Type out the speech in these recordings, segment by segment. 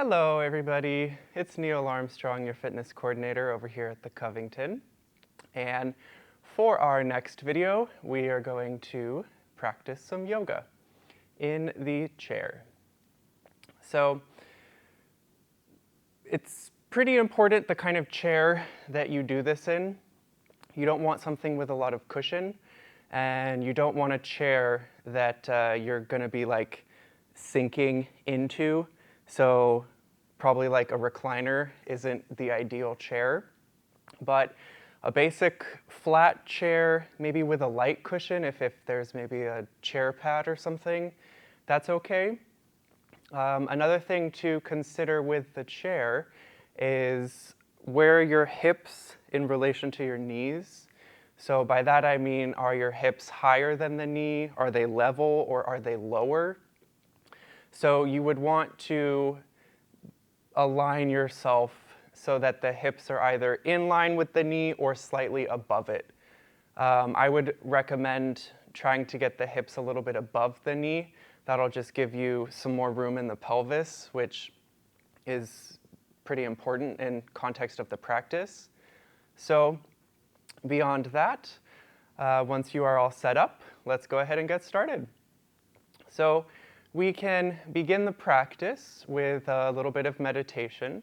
Hello, everybody. It's Neil Armstrong, your fitness coordinator over here at the Covington. And for our next video, we are going to practice some yoga in the chair. So it's pretty important the kind of chair that you do this in. You don't want something with a lot of cushion, and you don't want a chair that you're going to be like sinking into. So probably like a recliner isn't the ideal chair, but a basic flat chair, maybe with a light cushion, if there's maybe a chair pad or something, that's okay. Another thing to consider with the chair is where your hips in relation to your knees. So by that I mean, are your hips higher than the knee? Are they level or are they lower? So you would want to align yourself so that the hips are either in line with the knee or slightly above it. I would recommend trying to get the hips a little bit above the knee. That'll just give you some more room in the pelvis, which is pretty important in context of the practice. So beyond that, once you are all set up, let's go ahead and get started. So we can begin the practice with a little bit of meditation.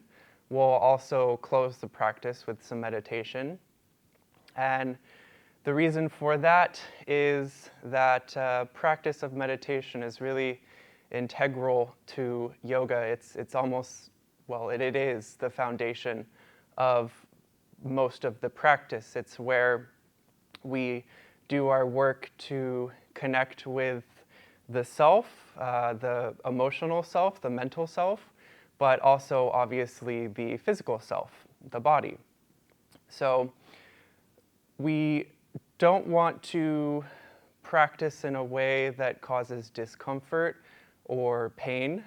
We'll also close the practice with some meditation. And the reason for that is that practice of meditation is really integral to yoga. It's almost, well, it is the foundation of most of the practice. It's where we do our work to connect with the self, the emotional self, the mental self, but also obviously the physical self, the body. So we don't want to practice in a way that causes discomfort or pain.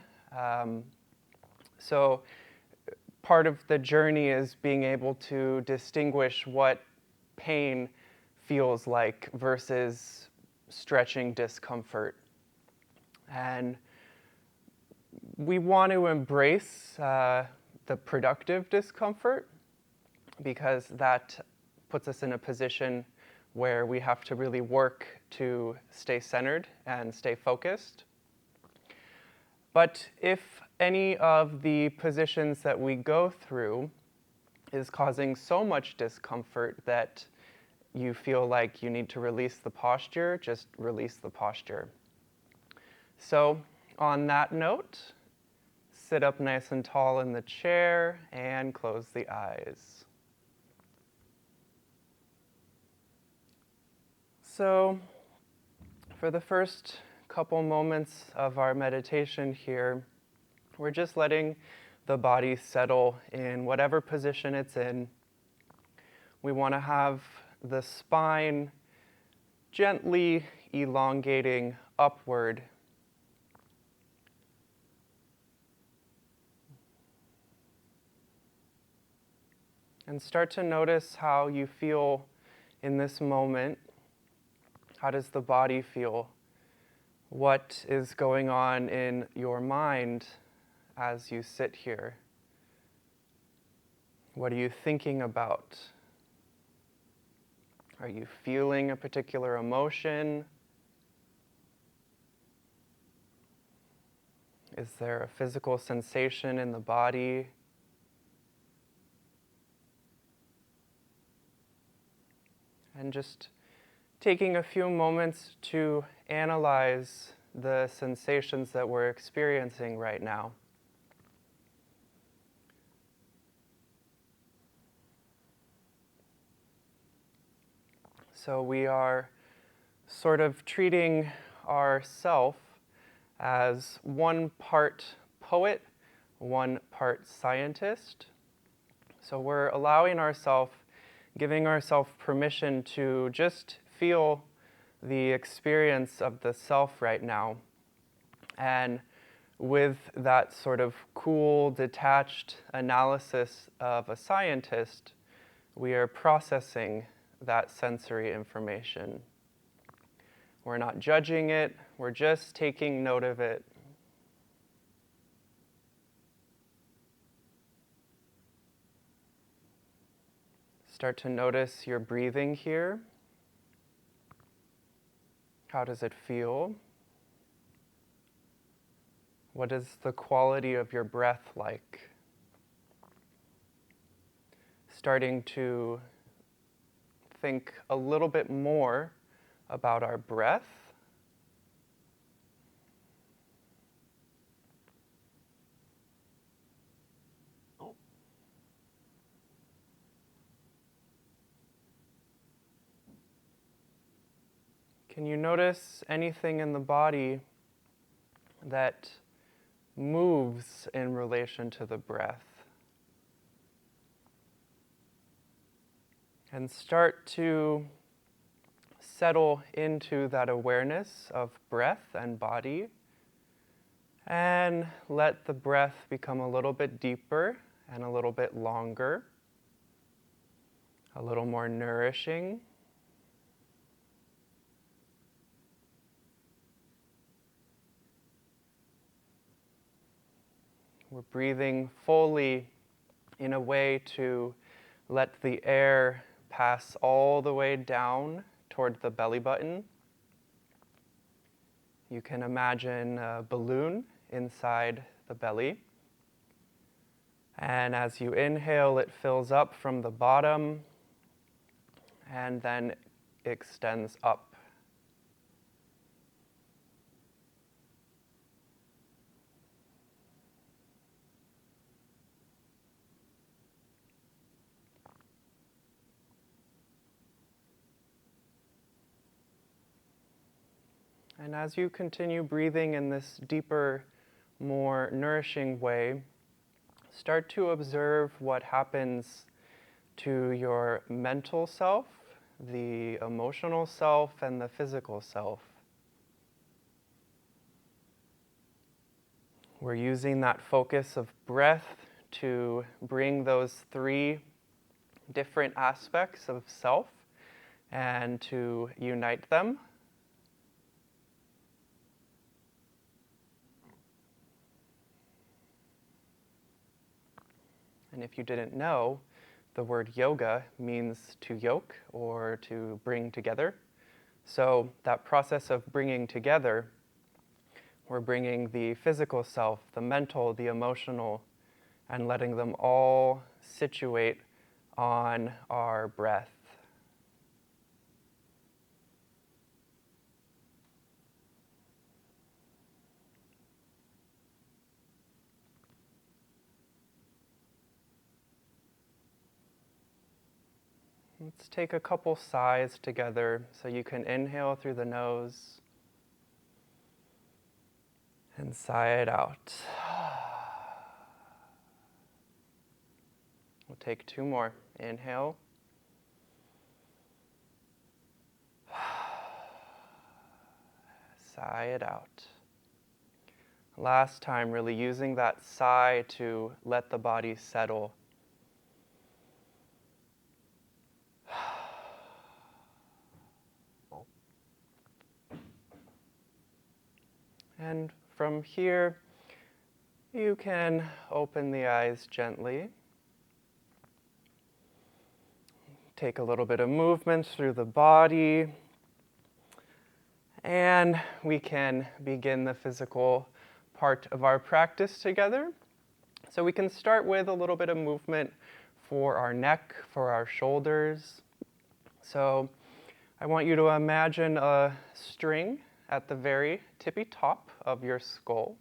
So part of the journey is being able to distinguish what pain feels like versus stretching discomfort. And we want to embrace the productive discomfort because that puts us in a position where we have to really work to stay centered and stay focused. But if any of the positions that we go through is causing so much discomfort that you feel like you need to release the posture, just release the posture. So on that note, sit up nice and tall in the chair and close the eyes. So for the first couple moments of our meditation here, we're just letting the body settle in whatever position it's in. We want to have the spine gently elongating upward. And start to notice how you feel in this moment. How does the body feel? What is going on in your mind as you sit here? What are you thinking about? Are you feeling a particular emotion? Is there a physical sensation in the body? And just taking a few moments to analyze the sensations that we're experiencing right now. So we are sort of treating ourself as one part poet, one part scientist. So we're allowing ourselves, giving ourselves permission to just feel the experience of the self right now. And with that sort of cool, detached analysis of a scientist, we are processing that sensory information. We're not judging it, we're just taking note of it. Start to notice your breathing here. How does it feel? What is the quality of your breath like? Starting to think a little bit more about our breath. Can you notice anything in the body that moves in relation to the breath? And start to settle into that awareness of breath and body, and let the breath become a little bit deeper and a little bit longer, a little more nourishing. We're breathing fully in a way to let the air pass all the way down toward the belly button. You can imagine a balloon inside the belly. And as you inhale, it fills up from the bottom and then extends up. And as you continue breathing in this deeper, more nourishing way, start to observe what happens to your mental self, the emotional self, and the physical self. We're using that focus of breath to bring those three different aspects of self and to unite them. And if you didn't know, the word yoga means to yoke or to bring together. So that process of bringing together, we're bringing the physical self, the mental, the emotional, and letting them all situate on our breath. Let's take a couple sighs together. So you can inhale through the nose and sigh it out. We'll take two more. Inhale. Sigh it out. Last time, really using that sigh to let the body settle. And from here, you can open the eyes gently. Take a little bit of movement through the body. And we can begin the physical part of our practice together. So we can start with a little bit of movement for our neck, for our shoulders. So I want you to imagine a string at the very tippy top of your skull,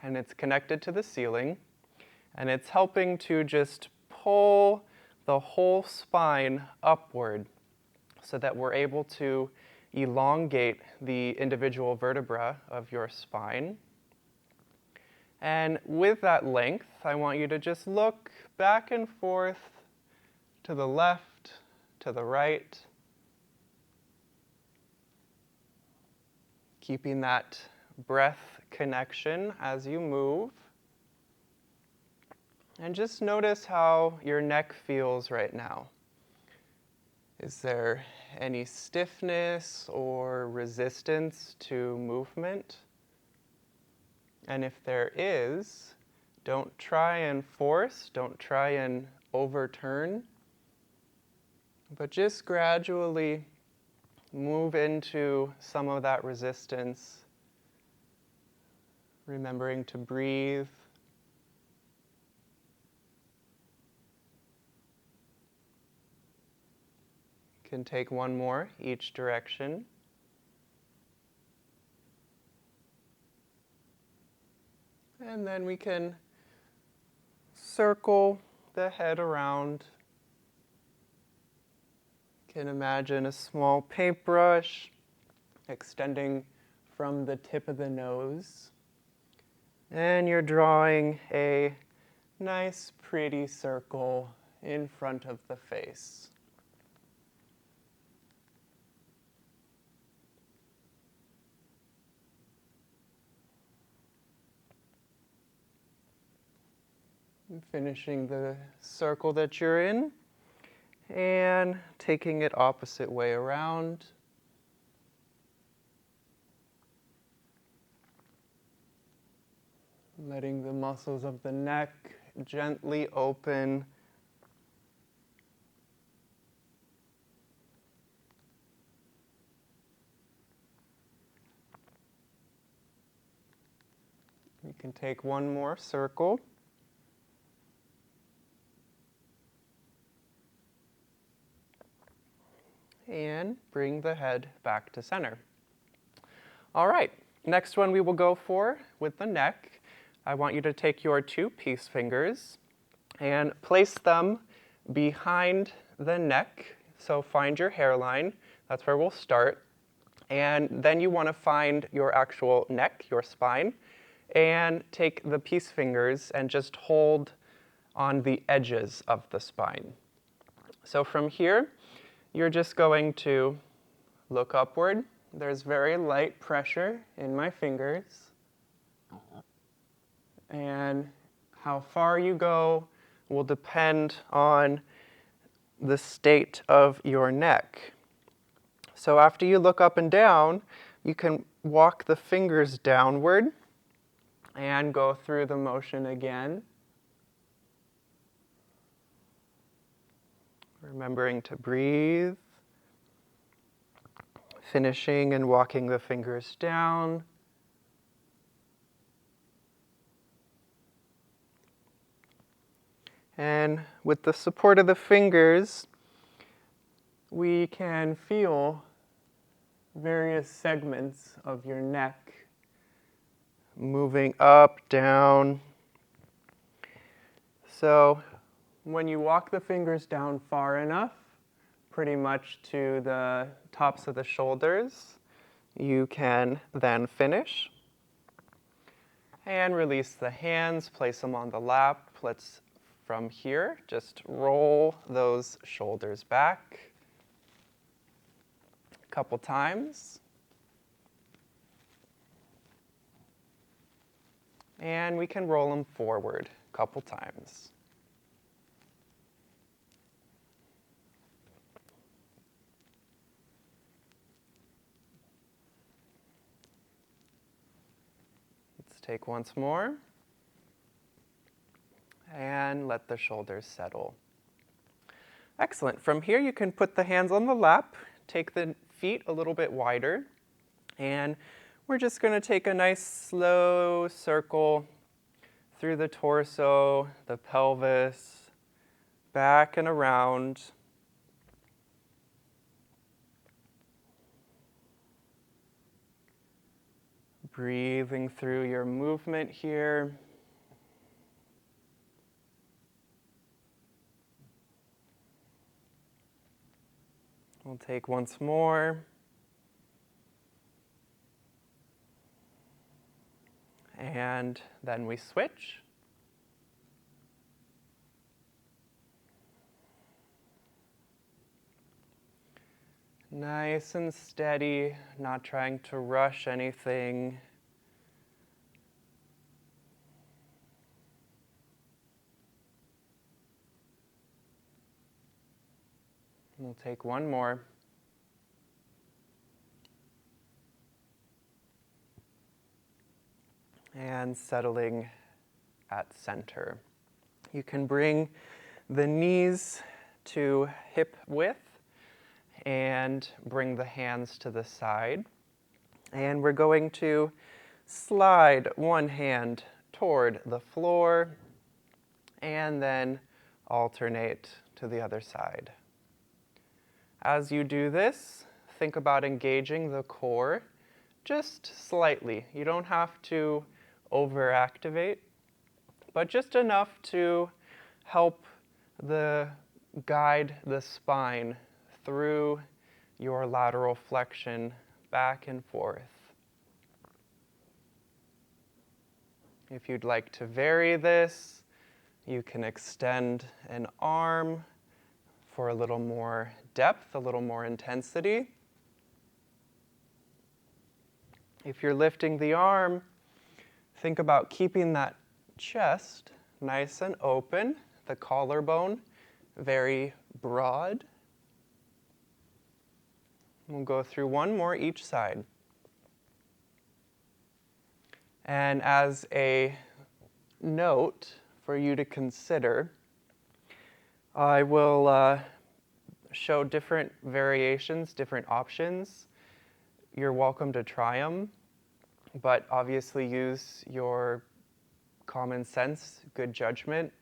and it's connected to the ceiling, and it's helping to just pull the whole spine upward so that we're able to elongate the individual vertebra of your spine. And with that length, I want you to just look back and forth to the left, to the right, keeping that breath connection as you move. And just notice how your neck feels right now. Is there any stiffness or resistance to movement? And if there is, don't try and force, don't try and overturn. But just gradually move into some of that resistance, remembering to breathe. You can take one more each direction. And then we can circle the head around. You can imagine a small paintbrush extending from the tip of the nose. And you're drawing a nice, pretty circle in front of the face. And finishing the circle that you're in and taking it opposite way around. Letting the muscles of the neck gently open. You can take one more circle. And bring the head back to center. All right, next one we will go for with the neck. I want you to take your two peace fingers and place them behind the neck. So find your hairline, that's where we'll start. And then you want to find your actual neck, your spine, and take the peace fingers and just hold on the edges of the spine. So from here, you're just going to look upward. There's very light pressure in my fingers. And how far you go will depend on the state of your neck. So after you look up and down, you can walk the fingers downward and go through the motion again. Remembering to breathe, finishing and walking the fingers down. And with the support of the fingers, we can feel various segments of your neck moving up, down. So when you walk the fingers down far enough, pretty much to the tops of the shoulders, you can then finish. And release the hands, place them on the lap. Let's, from here, just roll those shoulders back a couple times. And we can roll them forward a couple times. Take once more, and let the shoulders settle. Excellent. From here, you can put the hands on the lap, take the feet a little bit wider, and we're just going to take a nice slow circle through the torso, the pelvis, back and around. Breathing through your movement here. We'll take once more. And then we switch. Nice and steady, not trying to rush anything. We'll take one more. And settling at center. You can bring the knees to hip width and bring the hands to the side. And we're going to slide one hand toward the floor and then alternate to the other side. As you do this, think about engaging the core just slightly. You don't have to overactivate, but just enough to help guide the spine through your lateral flexion back and forth. If you'd like to vary this, you can extend an arm for a little more depth, a little more intensity. If you're lifting the arm, think about keeping that chest nice and open, the collarbone very broad. We'll go through one more each side. And as a note for you to consider, I will show different variations, different options. You're welcome to try them, but obviously use your common sense, good judgment.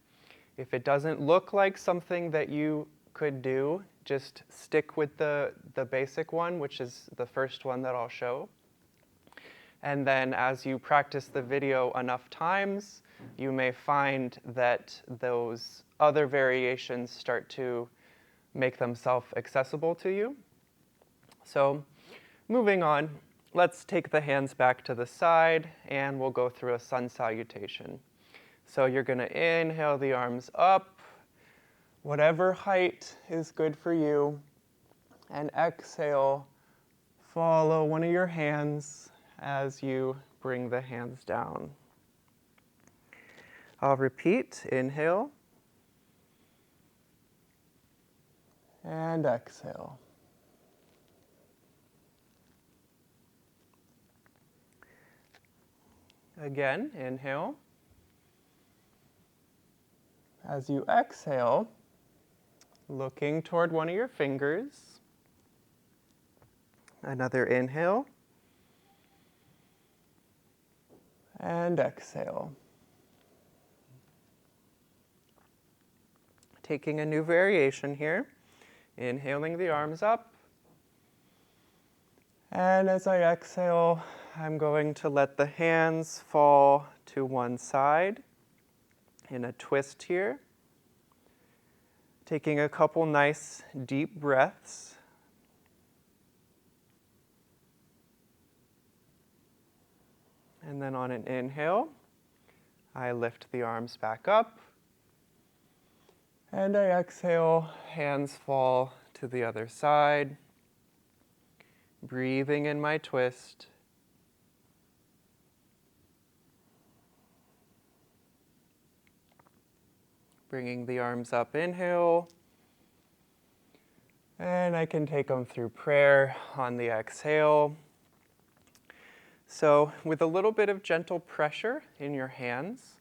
If it doesn't look like something that you could do, just stick with the basic one, which is the first one that I'll show. And then as you practice the video enough times, you may find that those other variations start to make themselves accessible to you. So moving on, let's take the hands back to the side and we'll go through a sun salutation. So you're going to inhale the arms up, whatever height is good for you, and exhale, follow one of your hands as you bring the hands down. I'll repeat, inhale, and exhale. Again, inhale. As you exhale, looking toward one of your fingers. Another inhale. And exhale. Taking a new variation here. Inhaling the arms up. And as I exhale, I'm going to let the hands fall to one side in a twist here. Taking a couple nice deep breaths. And then on an inhale, I lift the arms back up. And I exhale, hands fall to the other side. Breathing in my twist. Bringing the arms up, inhale. And I can take them through prayer on the exhale. So with a little bit of gentle pressure in your hands,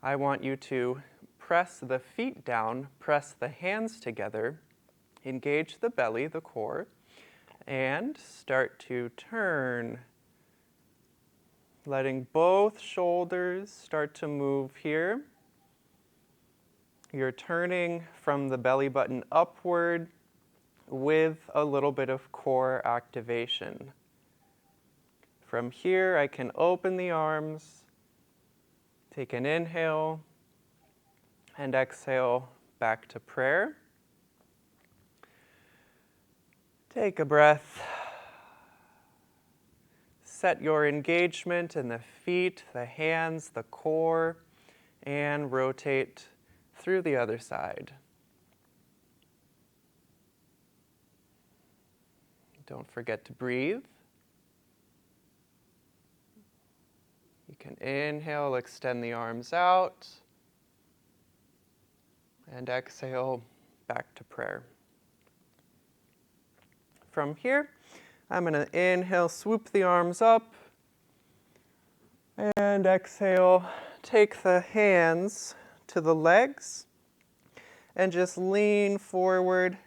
I want you to press the feet down, press the hands together, engage the belly, the core, and start to turn. Letting both shoulders start to move here. You're turning from the belly button upward with a little bit of core activation. From here, I can open the arms, take an inhale, and exhale back to prayer. Take a breath. Set your engagement in the feet, the hands, the core, and rotate through the other side. Don't forget to breathe. You can inhale, extend the arms out, and exhale back to prayer. From here, I'm going to inhale, swoop the arms up, and exhale, take the hands to the legs, and just lean forward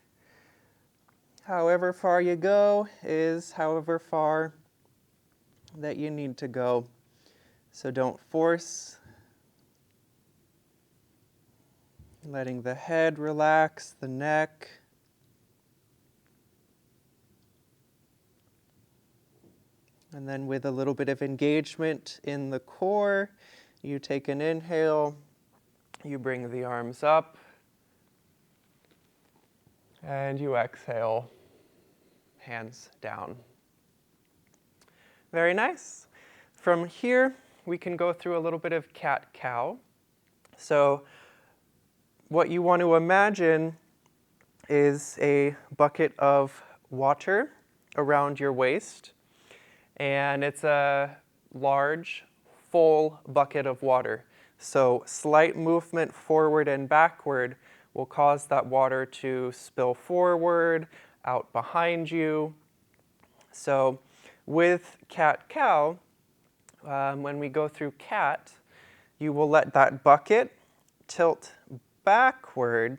However far you go is however far that you need to go. So don't force. Letting the head relax, the neck. And then with a little bit of engagement in the core, you take an inhale, you bring the arms up, and you exhale, hands down. Very nice. From here, we can go through a little bit of cat-cow. So what you want to imagine is a bucket of water around your waist, and it's a large, full bucket of water. So slight movement forward and backward will cause that water to spill forward, out behind you. So with cat-cow, when we go through cat, you will let that bucket tilt backward,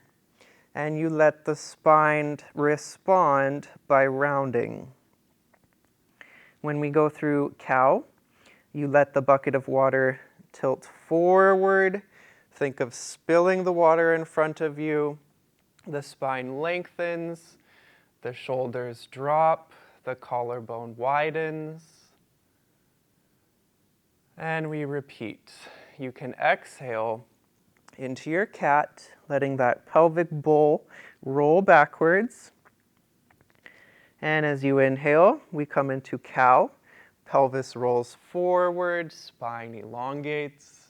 and you let the spine respond by rounding. When we go through cow, you let the bucket of water tilt forward. Think of spilling the water in front of you. The spine lengthens, the shoulders drop, the collarbone widens. And we repeat. You can exhale into your cat, letting that pelvic bowl roll backwards. And as you inhale, we come into cow. Pelvis rolls forward, spine elongates.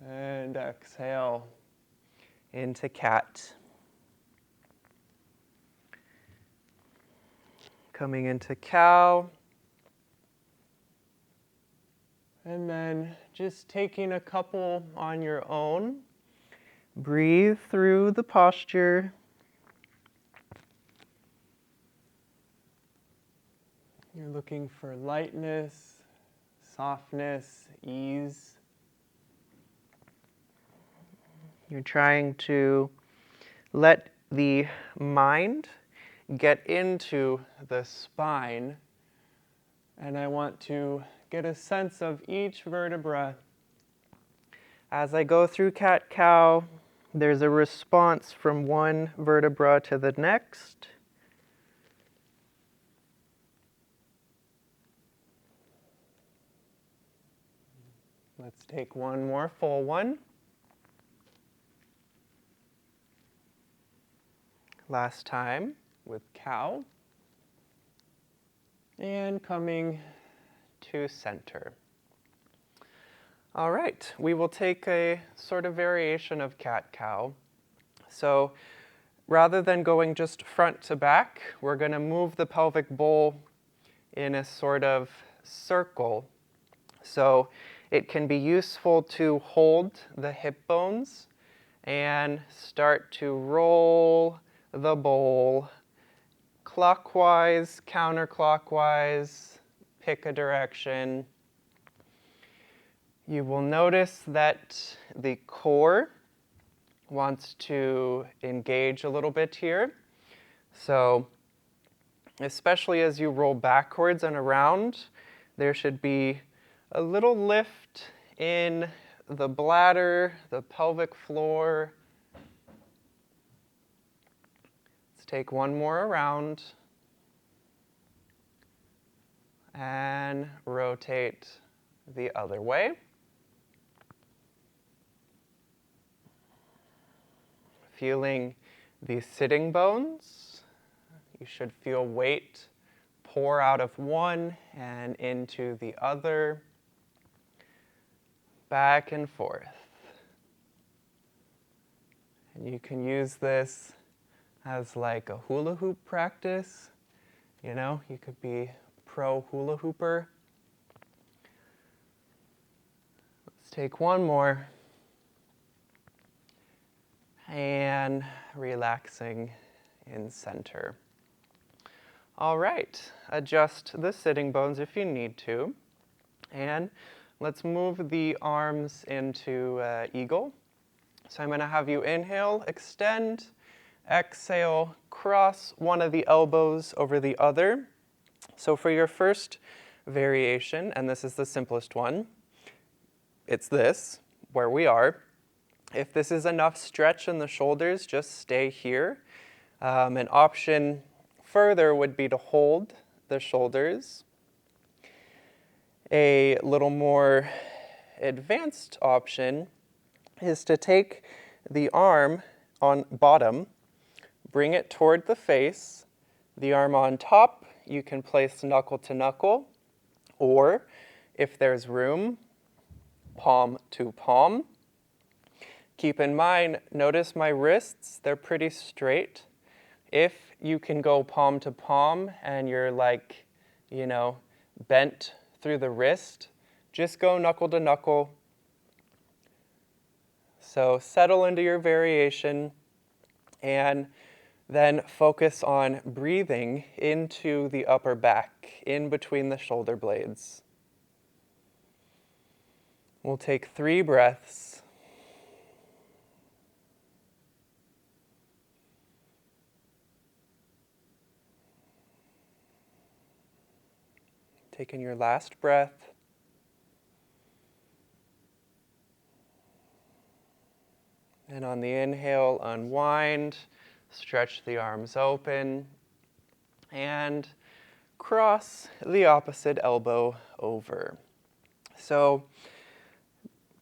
And exhale into cat. Coming into cow. And then just taking a couple on your own. Breathe through the posture. You're looking for lightness, softness, ease. You're trying to let the mind get into the spine, and I want to get a sense of each vertebra. As I go through cat-cow, there's a response from one vertebra to the next. Let's take one more full one. Last time with cow. And coming to center. All right, we will take a sort of variation of cat-cow. So rather than going just front to back, we're going to move the pelvic bowl in a sort of circle. So it can be useful to hold the hip bones and start to roll the bowl clockwise, counterclockwise, pick a direction. You will notice that the core wants to engage a little bit here. So especially as you roll backwards and around, there should be a little lift in the bladder, the pelvic floor. Let's take one more around. And rotate the other way. Feeling the sitting bones. You should feel weight pour out of one and into the other. Back and forth. And you can use this as like a hula hoop practice. You know, you could be pro hula hooper. Let's take one more. And relaxing in center. All right, adjust the sitting bones if you need to. And let's move the arms into eagle. So I'm going to have you inhale, extend, Exhale, cross one of the elbows over the other. So for your first variation, and this is the simplest one, it's this, where we are. If this is enough stretch in the shoulders, just stay here. An option further would be to hold the shoulders. A little more advanced option is to take the arm on bottom, bring it toward the face, the arm on top, you can place knuckle to knuckle, or if there's room, palm to palm. Keep in mind, notice my wrists, they're pretty straight. If you can go palm to palm and you're like, bent through the wrist, just go knuckle to knuckle. So settle into your variation and then focus on breathing into the upper back, in between the shoulder blades. We'll take 3 breaths. Taking your last breath. And on the inhale, unwind, stretch the arms open, and cross the opposite elbow over. So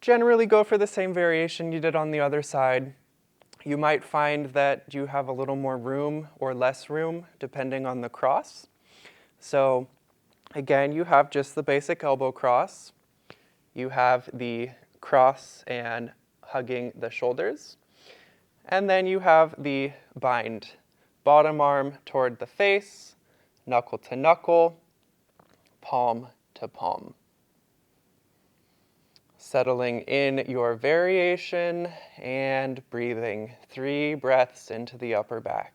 generally go for the same variation you did on the other side. You might find that you have a little more room or less room depending on the cross. So again, you have just the basic elbow cross. You have the cross and hugging the shoulders. And then you have the bind. Bottom arm toward the face, knuckle to knuckle, palm to palm. Settling in your variation and breathing 3 breaths into the upper back.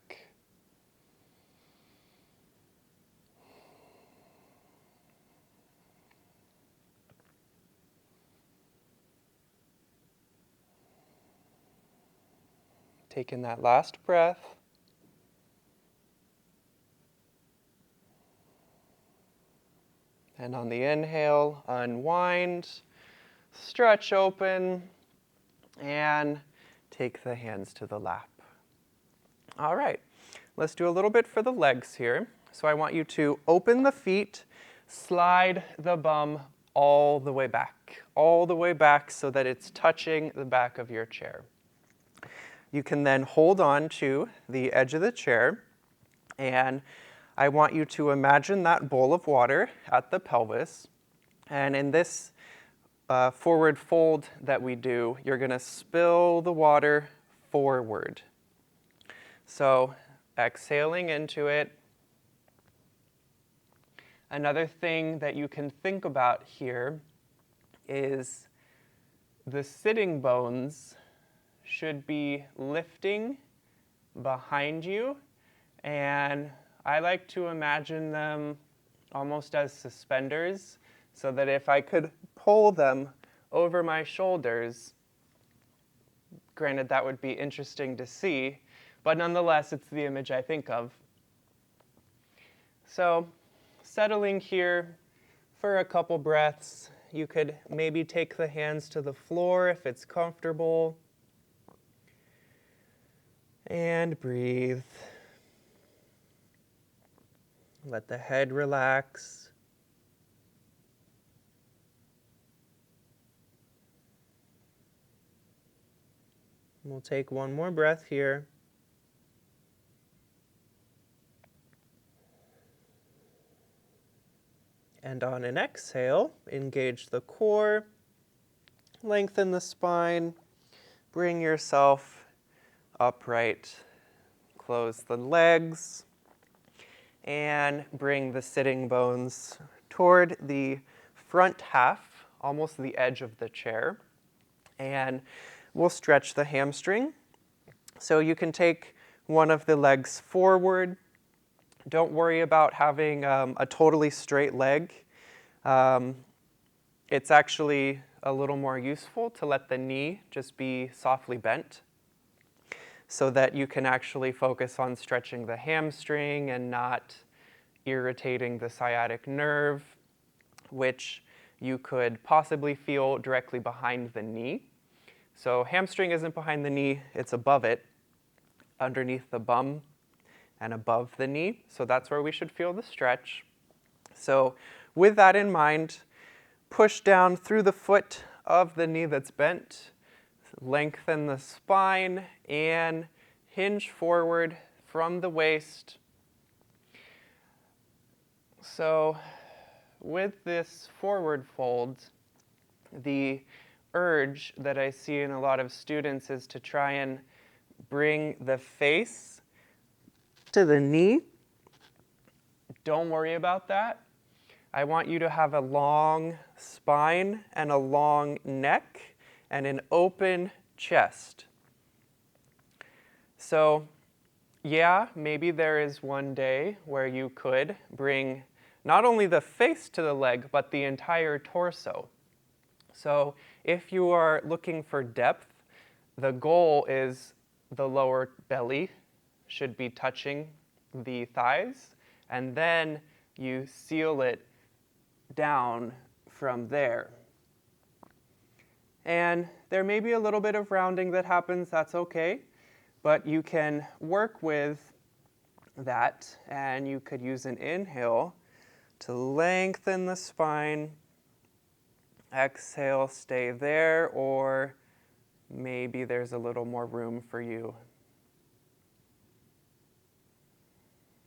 Taking that last breath. And on the inhale, unwind, stretch open, and take the hands to the lap. All right, let's do a little bit for the legs here. So I want you to open the feet, slide the bum all the way back so that it's touching the back of your chair. You can then hold on to the edge of the chair, and I want you to imagine that bowl of water at the pelvis. And in this forward fold that we do, you're going to spill the water forward. So exhaling into it. Another thing that you can think about here is the sitting bones should be lifting behind you, and I like to imagine them almost as suspenders, so that if I could pull them over my shoulders, granted that would be interesting to see, but nonetheless it's the image I think of. So settling here for a couple breaths. You could maybe take the hands to the floor if it's comfortable. And breathe. Let the head relax. We'll take one more breath here. And on an exhale, engage the core, lengthen the spine, bring yourself upright, close the legs, and bring the sitting bones toward the front half, almost the edge of the chair. And we'll stretch the hamstring. So you can take one of the legs forward. Don't worry about having a totally straight leg. It's actually a little more useful to let the knee just be softly bent. so that you can actually focus on stretching the hamstring and not irritating the sciatic nerve, which you could possibly feel directly behind the knee. So hamstring isn't behind the knee, it's above it, underneath the bum and above the knee. So that's where we should feel the stretch. So with that in mind, push down through the foot of the knee that's bent, lengthen the spine, and hinge forward from the waist. So with this forward fold, the urge that I see in a lot of students is to try and bring the face to the knee. Don't worry about that. I want you to have a long spine and a long neck and an open chest. So yeah, maybe there is one day where you could bring not only the face to the leg, but the entire torso. So if you are looking for depth, the goal is the lower belly should be touching the thighs, and then you seal it down from there. And there may be a little bit of rounding that happens, that's okay, but you can work with that, and you could use an inhale to lengthen the spine. Exhale, stay there, or maybe there's a little more room for you.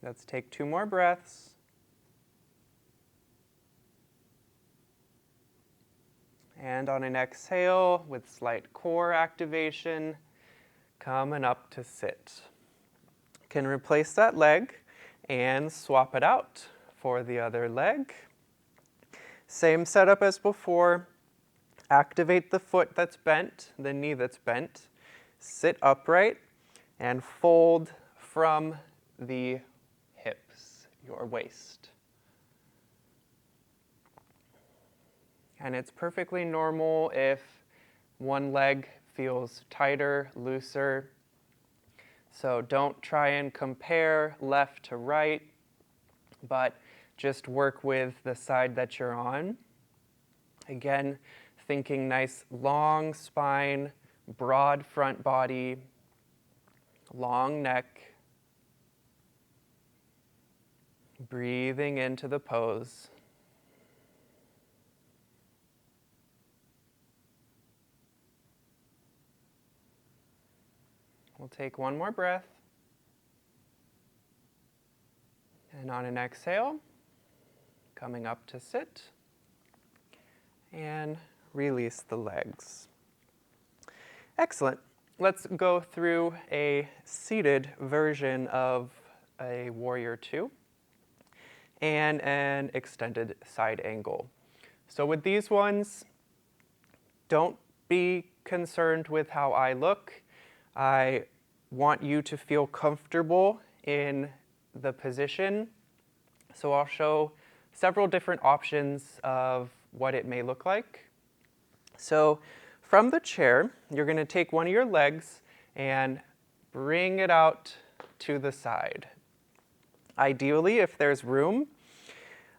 Let's take 2 more breaths. And on an exhale, with slight core activation, coming up to sit. Can replace that leg and swap it out for the other leg. Same setup as before. Activate the foot that's bent, the knee that's bent. Sit upright and fold from the hips, your waist. And it's perfectly normal if one leg feels tighter, looser. So don't try and compare left to right, but just work with the side that you're on. Again, thinking nice long spine, broad front body, long neck. Breathing into the pose. We'll take 1 more breath. And on an exhale, coming up to sit. And release the legs. Excellent. Let's go through a seated version of a Warrior Two and an extended side angle. So with these ones, don't be concerned with how I look. I want you to feel comfortable in the position. So I'll show several different options of what it may look like. So from the chair, you're going to take one of your legs and bring it out to the side. Ideally, if there's room,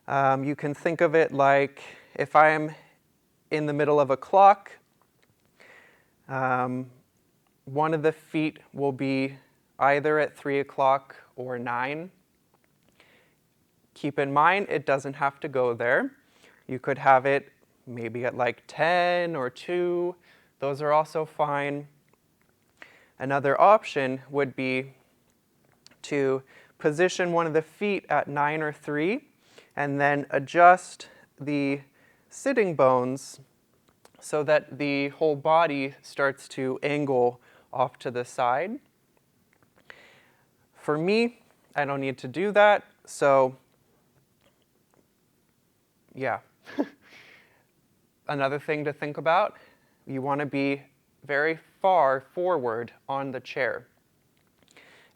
you can think of it like if I'm in the middle of a clock, one of the feet will be either at 3 o'clock or 9. Keep in mind, it doesn't have to go there. You could have it maybe at like 10 or 2. Those are also fine. Another option would be to position one of the feet at 9 or 3 and then adjust the sitting bones so that the whole body starts to angle off to the side. For me, I don't need to do that, so yeah. Another thing to think about, you want to be very far forward on the chair.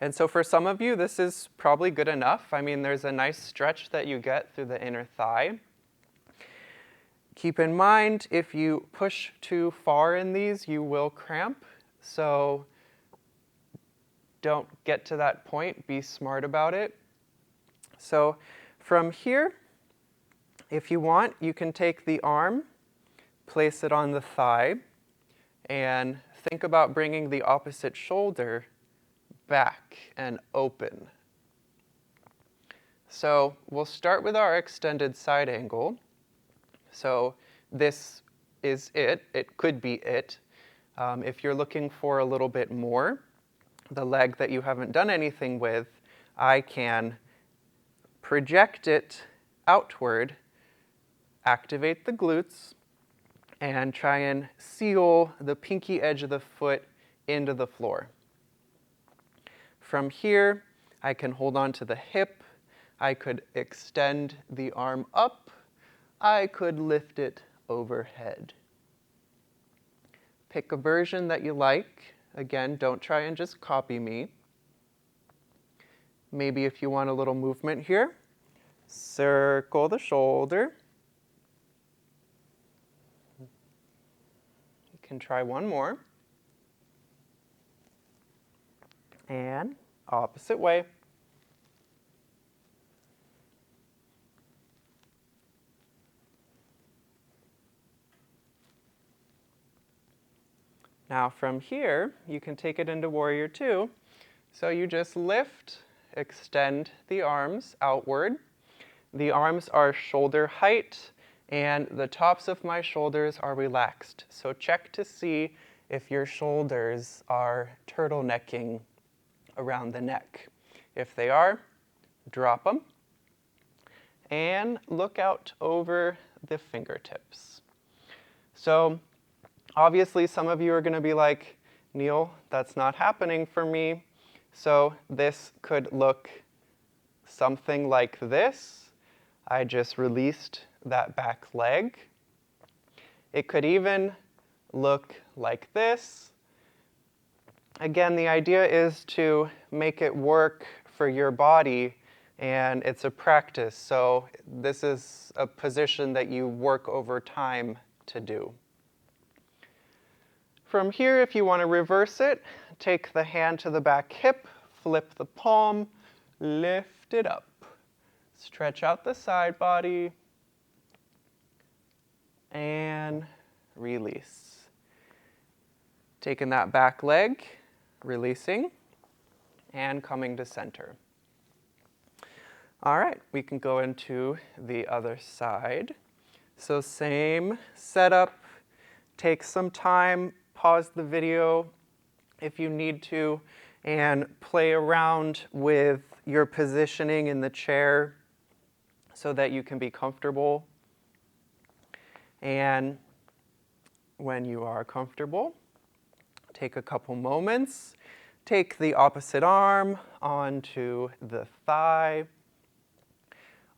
And so for some of you, this is probably good enough. I mean, there's a nice stretch that you get through the inner thigh. Keep in mind, if you push too far in these, you will cramp. So don't get to that point, be smart about it. So from here, if you want, you can take the arm, place it on the thigh, and think about bringing the opposite shoulder back and open. So we'll start with our extended side angle. So this is it. It could be it. If you're looking for a little bit more, the leg that you haven't done anything with, I can project it outward, activate the glutes, and try and seal the pinky edge of the foot into the floor. From here, I can hold on to the hip. I could extend the arm up. I could lift it overhead. Pick a version that you like. Again, don't try and just copy me. Maybe if you want a little movement here, circle the shoulder. You can try one more. And opposite way. Now from here, you can take it into Warrior Two. So you just lift, extend the arms outward. The arms are shoulder height, and the tops of my shoulders are relaxed. So check to see if your shoulders are turtlenecking around the neck. If they are, drop them. And look out over the fingertips. So obviously, some of you are going to be like, Neil, that's not happening for me. So this could look something like this. I just released that back leg. It could even look like this. Again, the idea is to make it work for your body, and it's a practice. So this is a position that you work over time to do. From here, if you want to reverse it, take the hand to the back hip, flip the palm, lift it up. Stretch out the side body, and release. Taking that back leg, releasing, and coming to center. All right, we can go into the other side. So same setup, take some time, pause the video if you need to, and play around with your positioning in the chair so that you can be comfortable. And when you are comfortable, take a couple moments, take the opposite arm onto the thigh,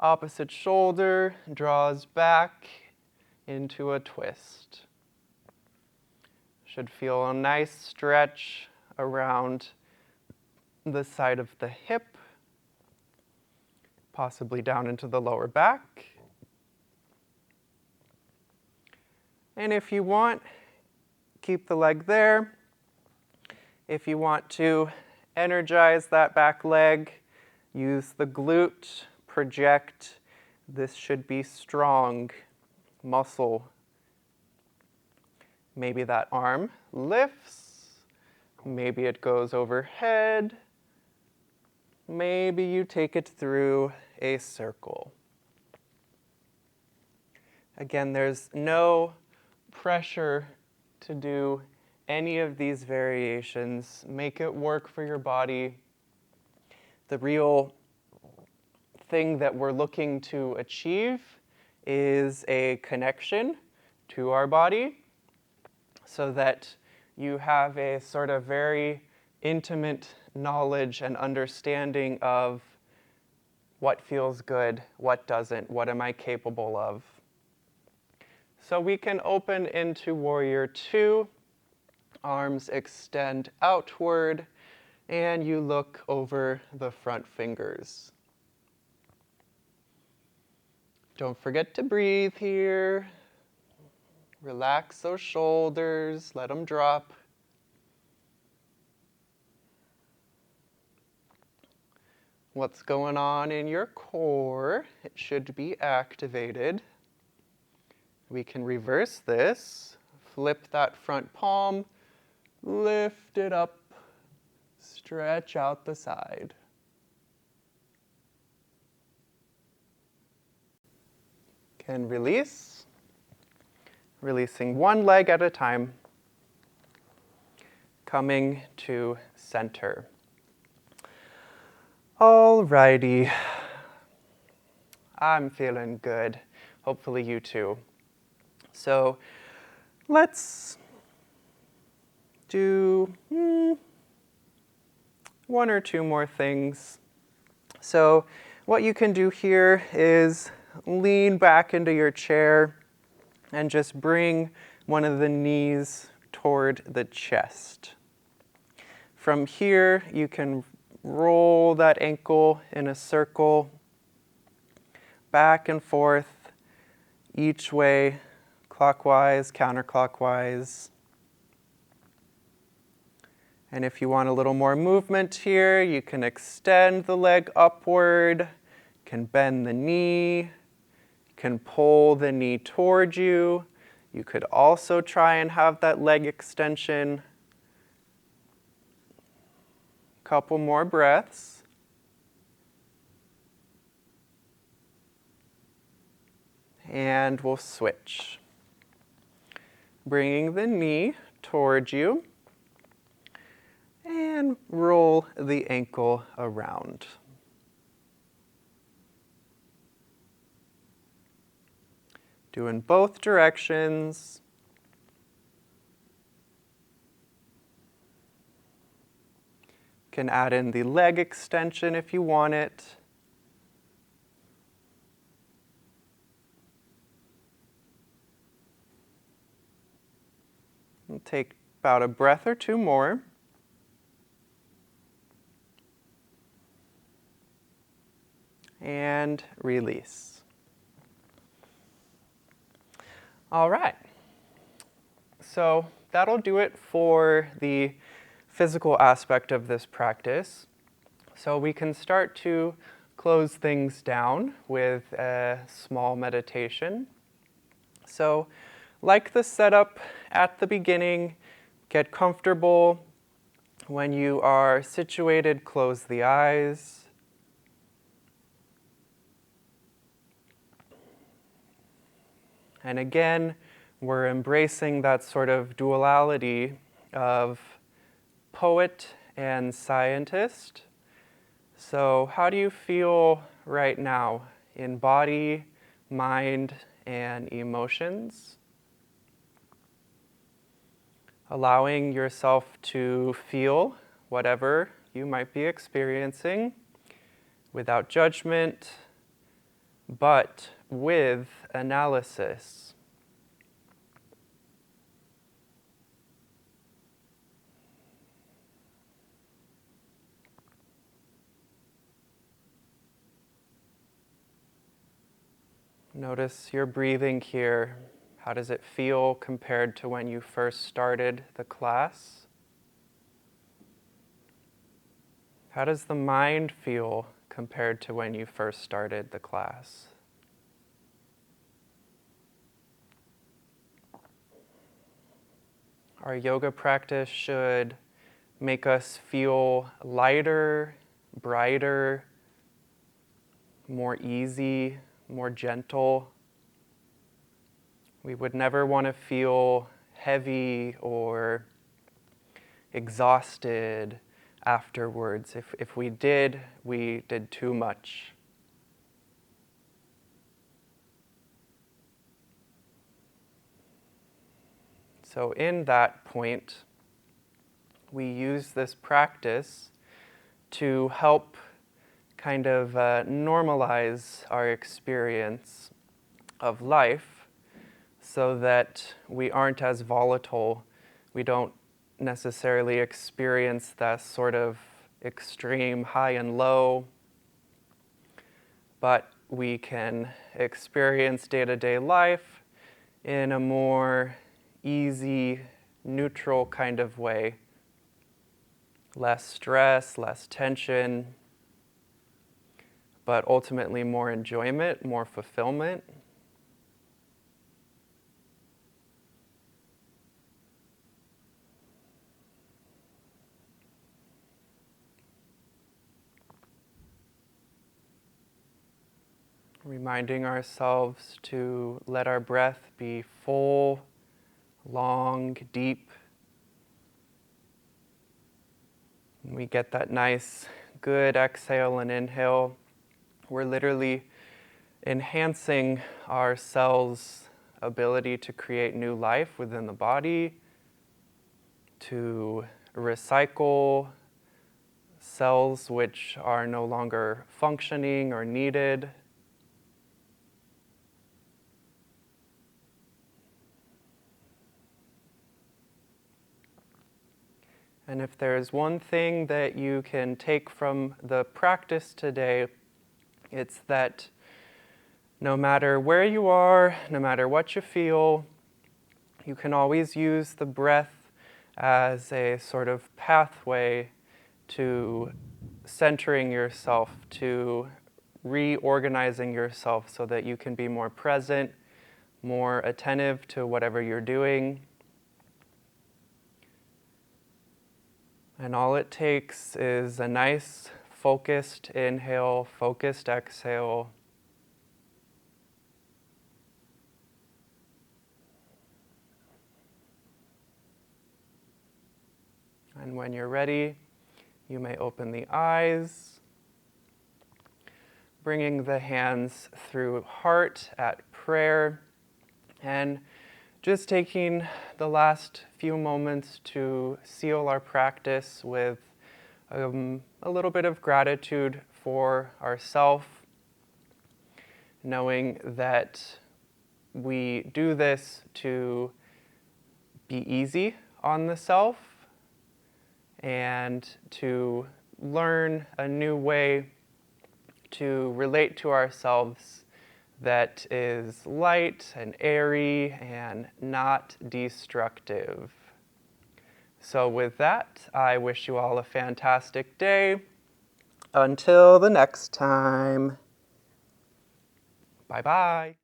opposite shoulder draws back into a twist. Should feel a nice stretch around the side of the hip, possibly down into the lower back. And if you want, keep the leg there. If you want to energize that back leg, use the glute, project. This should be strong muscle. Maybe that arm lifts. Maybe it goes overhead. Maybe you take it through a circle. Again, there's no pressure to do any of these variations. Make it work for your body. The real thing that we're looking to achieve is a connection to our body so that you have a sort of very intimate knowledge and understanding of what feels good, what doesn't, what am I capable of. So we can open into Warrior Two. Arms extend outward, and you look over the front fingers. Don't forget to breathe here. Relax those shoulders, let them drop. what's going on in your core. It should be activated. We can reverse this, flip that front palm, lift it up, stretch out the side. Can release, releasing one leg at a time, coming to center. Alrighty, I'm feeling good. Hopefully you too. So let's do one or two more things. So what you can do here is lean back into your chair and just bring one of the knees toward the chest. From here, you can roll that ankle in a circle, back and forth, each way, clockwise, counterclockwise. And if you want a little more movement here, you can extend the leg upward, can bend the knee, can pull the knee toward you. You could also try and have that leg extension. Couple more breaths. And we'll switch. Bringing the knee toward you and roll the ankle around. Do in both directions. Can add in the leg extension if you want it. We'll take about a breath or two more. And release. All right. So that'll do it for the physical aspect of this practice. So we can start to close things down with a small meditation. So like the setup at the beginning, get comfortable. When you are situated, close the eyes. And again, we're embracing that sort of duality of poet and scientist. So how do you feel right now in body, mind, and emotions? Allowing yourself to feel whatever you might be experiencing without judgment, but with analysis. Notice your breathing here. How does it feel compared to when you first started the class? How does the mind feel compared to when you first started the class? Our yoga practice should make us feel lighter, brighter, more easy, more gentle. We would never want to feel heavy or exhausted afterwards. If we did too much. So in that point, we use this practice to help kind of normalize our experience of life so that we aren't as volatile. We don't necessarily experience that sort of extreme high and low, but we can experience day-to-day life in a more easy, neutral kind of way. Less stress, less tension. but ultimately more enjoyment, more fulfillment. Reminding ourselves to let our breath be full, long, deep. And we get that nice, good exhale and inhale. We're literally enhancing our cells' ability to create new life within the body, to recycle cells which are no longer functioning or needed. And if there's one thing that you can take from the practice today, it's that no matter where you are, no matter what you feel, you can always use the breath as a sort of pathway to centering yourself, to reorganizing yourself so that you can be more present, more attentive to whatever you're doing. And all it takes is a nice focused inhale, focused exhale. And when you're ready, you may open the eyes, bringing the hands through heart at prayer, and just taking the last few moments to seal our practice with a little bit of gratitude for ourselves, knowing that we do this to be easy on the self and to learn a new way to relate to ourselves that is light and airy and not destructive. So with that, I wish you all a fantastic day. Until the next time. Bye-bye.